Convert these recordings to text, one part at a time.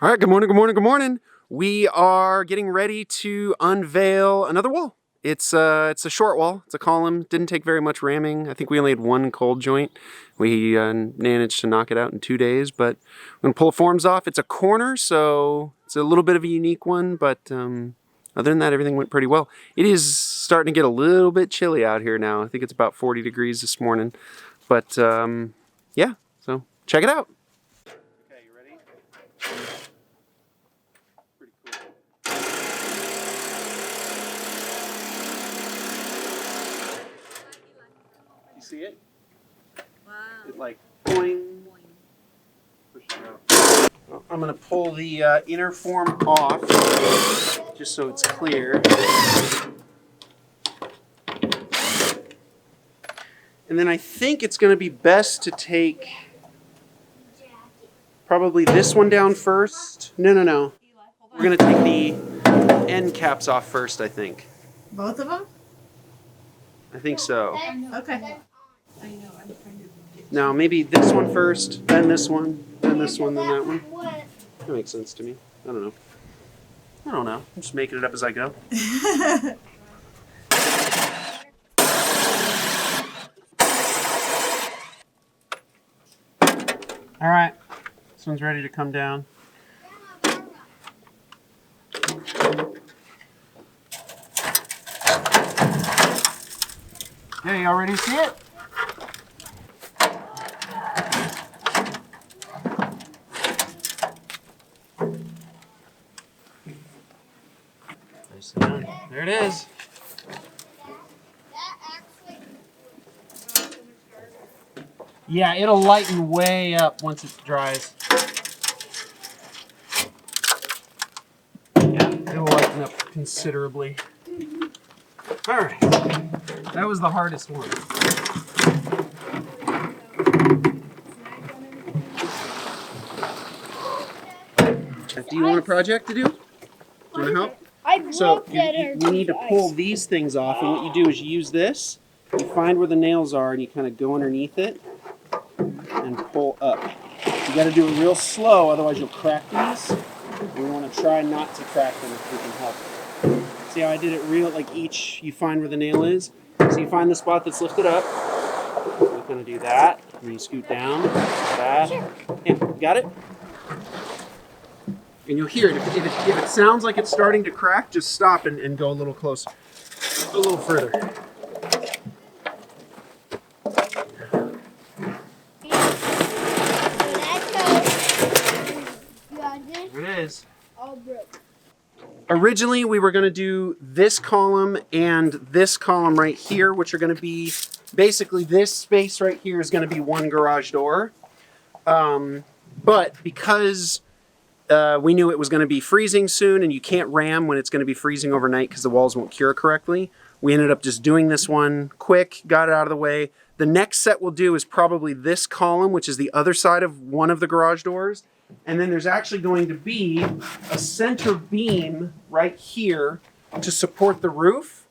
All right, good morning, good morning, good morning. We are getting ready to unveil another wall. It's a short wall. It's a column. Didn't take very much ramming. I think we only had one cold joint. We managed to knock it out in 2 days, but I'm gonna pull the forms off. It's a corner, so it's a little bit of a unique one, but other than that, everything went pretty well. It is starting to get a little bit chilly out here now. I think it's about 40 degrees this morning, but yeah, so check it out. Okay, you ready? Pretty cool. You see it? Wow. It like boing. Push it out. Well, I'm gonna pull the inner form off just so it's clear. And then I think it's gonna be best to take probably this one down first. No. We're gonna take the end caps off first, I think. Both of them? I think so. Okay. Now maybe this one first, then this one, then this one, then that one. That makes sense to me. I don't know. I'm just making it up as I go. All right, this one's ready to come down. Hey, y'all ready to see it? There it is. Yeah, it'll lighten way up once it dries. Yeah, it'll lighten up considerably. All right, that was the hardest one. Do you want a project to do? Do you want to help? So you need to pull these things off, and what you do is you use this, you find where the nails are, and you kind of go underneath it and pull up. You got to do it real slow, otherwise you'll crack these. We want to try not to crack them if we can help. See how I did it real, like each, you find where the nail is. So you find the spot that's lifted up. We're going to do that, and then you scoot down, that. Yeah, you got it? And you'll hear it. If it sounds like it's starting to crack, just stop and go a little closer, a little further. There it is. Originally, we were going to do this column and this column right here, which are going to be basically this space right here is going to be one garage door. But because we knew it was going to be freezing soon, and you can't ram when it's going to be freezing overnight because the walls won't cure correctly. We ended up just doing this one quick, got it out of the way. The next set we'll do is probably this column, which is the other side of one of the garage doors. And then there's actually going to be a center beam right here to support the roof.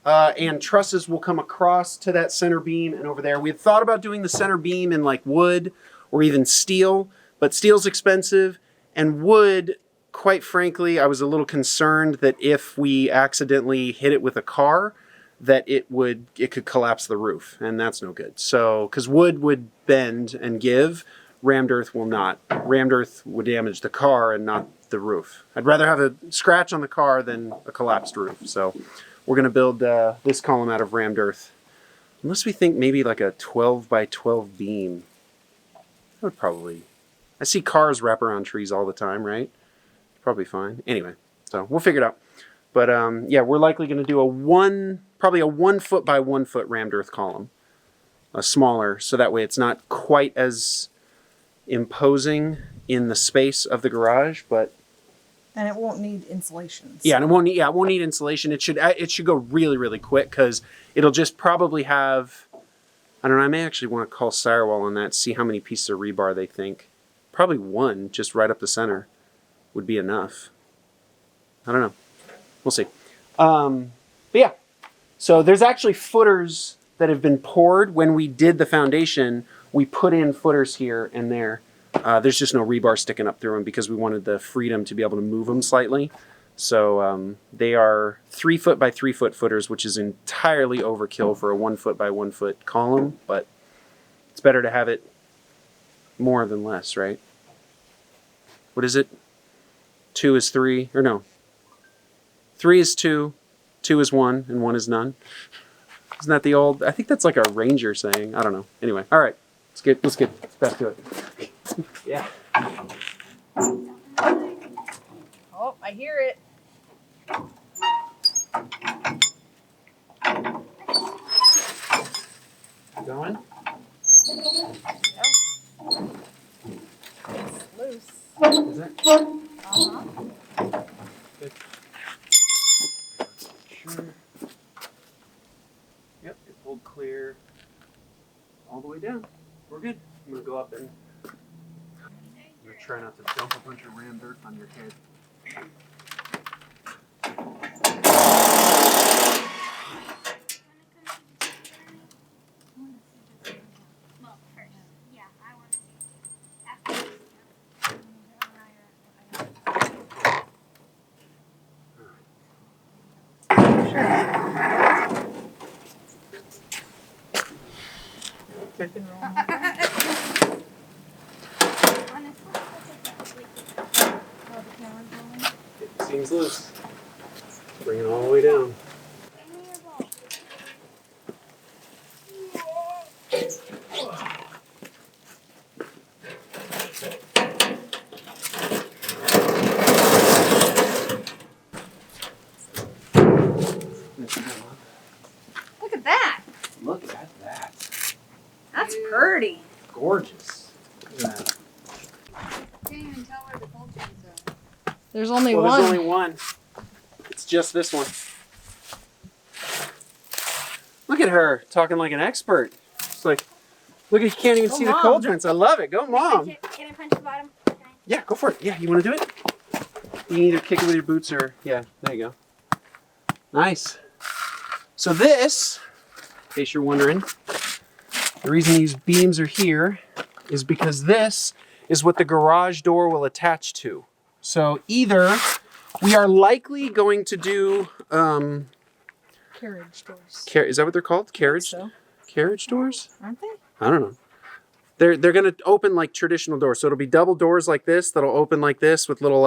And trusses will come across to that center beam and over there. We had thought about doing the center beam in like wood or even steel, but steel's expensive. And wood, quite frankly, I was a little concerned that if we accidentally hit it with a car, that it could collapse the roof, and that's no good. So, because wood would bend and give, rammed earth will not. Rammed earth would damage the car and not the roof. I'd rather have a scratch on the car than a collapsed roof. So we're going to build this column out of rammed earth. Unless we think maybe like a 12 by 12 beam. That would probably... I see cars wrap around trees all the time, right? Probably fine. Anyway, so we'll figure it out. But yeah, we're likely going to do probably a 1 foot by 1 foot rammed earth column. A smaller, so that way it's not quite as imposing in the space of the garage, but... And it won't need insulation. Yeah, and it won't need insulation. It should go really, really quick, because it'll just probably have... I don't know, I may actually want to call Sirewall on that, see how many pieces of rebar they think. Probably one, just right up the center, would be enough. I don't know. We'll see. But yeah, so there's actually footers that have been poured. When we did the foundation, we put in footers here and there There's just no rebar sticking up through them because we wanted the freedom to be able to move them slightly. So they are 3 foot by 3 foot footers, which is entirely overkill for a 1 foot by 1 foot column, but it's better to have it more than less, right? What is it? 2 is 3, or no. 3 is 2, 2 is 1, and 1 is none. Isn't that the old, I think that's like a ranger saying. I don't know. Anyway, all right. Let's get back to it. Yeah. Oh, I hear it. Going? It's loose. Is it? Uh-huh. Good. Sure. Yep, it pulled clear all the way down. We're good. I'm gonna go up and I'm gonna try not to dump a bunch of ram dirt on your head. Well, first. Yeah, I want to see it too. After. Keep rolling. Honestly, that's like Oh, the camera's rolling. It seems loose. Bring it all the way down. give me your ball. Look at that. Look at that. That's pretty. Gorgeous. Look at that. Can't even tell where the cold chains are. There's only Well, one. there's only one. It's just this one. Look at her talking like an expert. It's like, look, you can't even Go see the Mom. cold joints. I love it. Go, Mom. Can I punch the bottom? Can I? Yeah, go for it. Yeah, you want to do it? You can either kick it with your boots or, yeah, there you go. Nice. So this, in case you're wondering, the reason these beams are here is because this is what the garage door will attach to. So either we are likely going to do, Carriage doors. is that what they're called? Carriage? So, Carriage doors? aren't they? I don't know. They're going to open like traditional doors. So it'll be double doors like this that'll open like this with little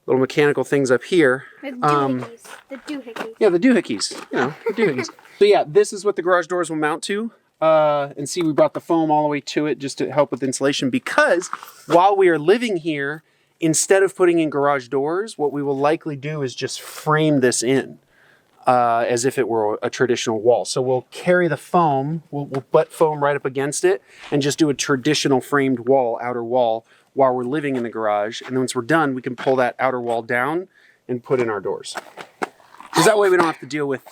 little mechanical things up here. The doohickeys. The doohickeys. Yeah, the doohickeys. You know, the doohickeys. So yeah, this is what the garage doors will mount to. And see, we brought the foam all the way to it just to help with insulation, because while we are living here, instead of putting in garage doors, what we will likely do is just frame this in as if it were a traditional wall. So we'll carry the foam, we'll butt foam right up against it and just do a traditional framed wall, outer wall, while we're living in the garage. And then once we're done, we can pull that outer wall down and put in our doors. Because that way we don't have to deal with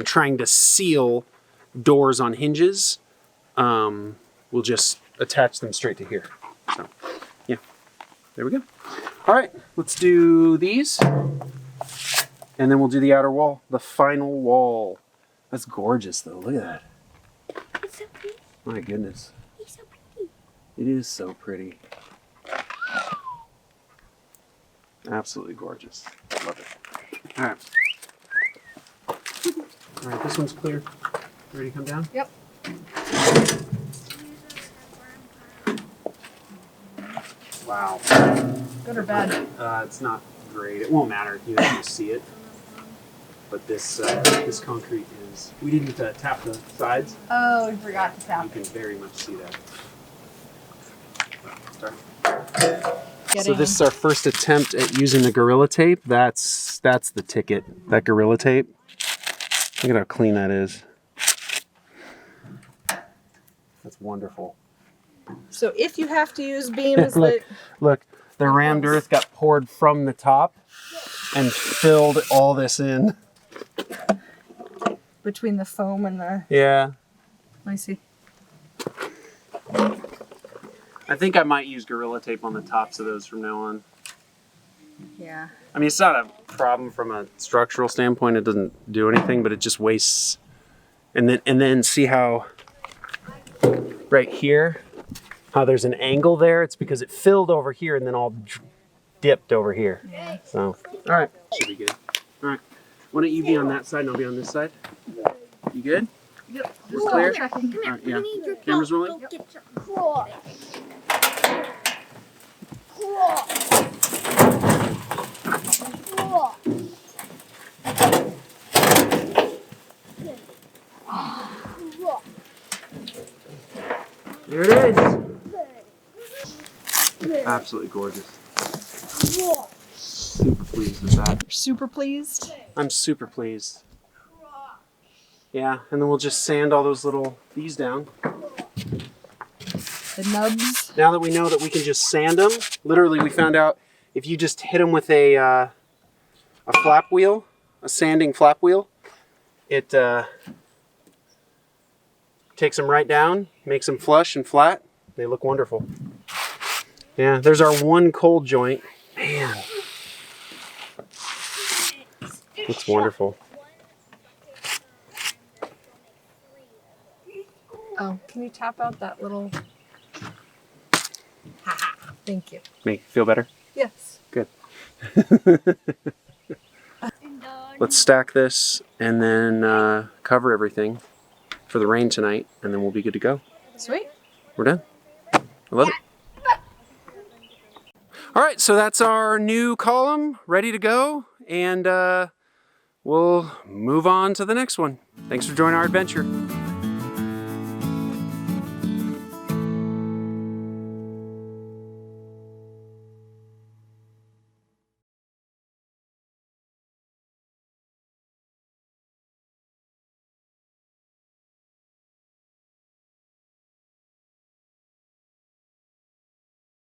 trying to seal doors on hinges. We'll just attach them straight to here. So, yeah, there we go. All right, let's do these. And then we'll do the outer wall, the final wall. That's gorgeous, though. Look at that. It's so pretty. My goodness. It's so pretty. It is so pretty. Absolutely gorgeous. Love it. All right. All right, this one's clear. Ready to come down? Yep. Wow. Good or bad? It's not great. It won't matter. You don't have to see it. But this concrete is. We didn't tap the sides. Oh, we forgot to You tap. can very much see that. Sorry. Getting So this is our first attempt at using the Gorilla Tape. That's the ticket. That Gorilla Tape. Look at how clean that is. That's wonderful. So if you have to use beams Look. that Look, the rammed earth got poured from the top and filled all this in. between the foam and the, Yeah. let me see. I think I might use Gorilla Tape on the tops of those from now on. Yeah. I mean, it's not a problem from a structural standpoint. It doesn't do anything, but it just wastes And then see how right here, how there's an angle there? It's because it filled over here and then all dipped over here. Yeah. So, all right, should be good. All right, why don't you be on that side and I'll be on this side? You good? Yep. Just clear? Checking. All right, yeah. Camera's rolling? Cool. There it is. Absolutely gorgeous. Super pleased with that. You're super pleased. I'm super pleased. Yeah, and then we'll just sand all those little these down. The nubs. Now that we know that we can just sand them, literally we found out if you just hit them with a flap wheel, a sanding flap wheel, it takes them right down, makes them flush and flat. They look wonderful. Yeah, there's our one cold joint. Man, looks wonderful. Oh, can you tap out that little? Haha. Thank you. Make you feel better? Yes. Good. Let's stack this and then cover everything for the rain tonight, and then we'll be good to go. Sweet. We're done. I love it. All right, so that's our new column ready to go, and we'll move on to the next one. Thanks for joining our adventure.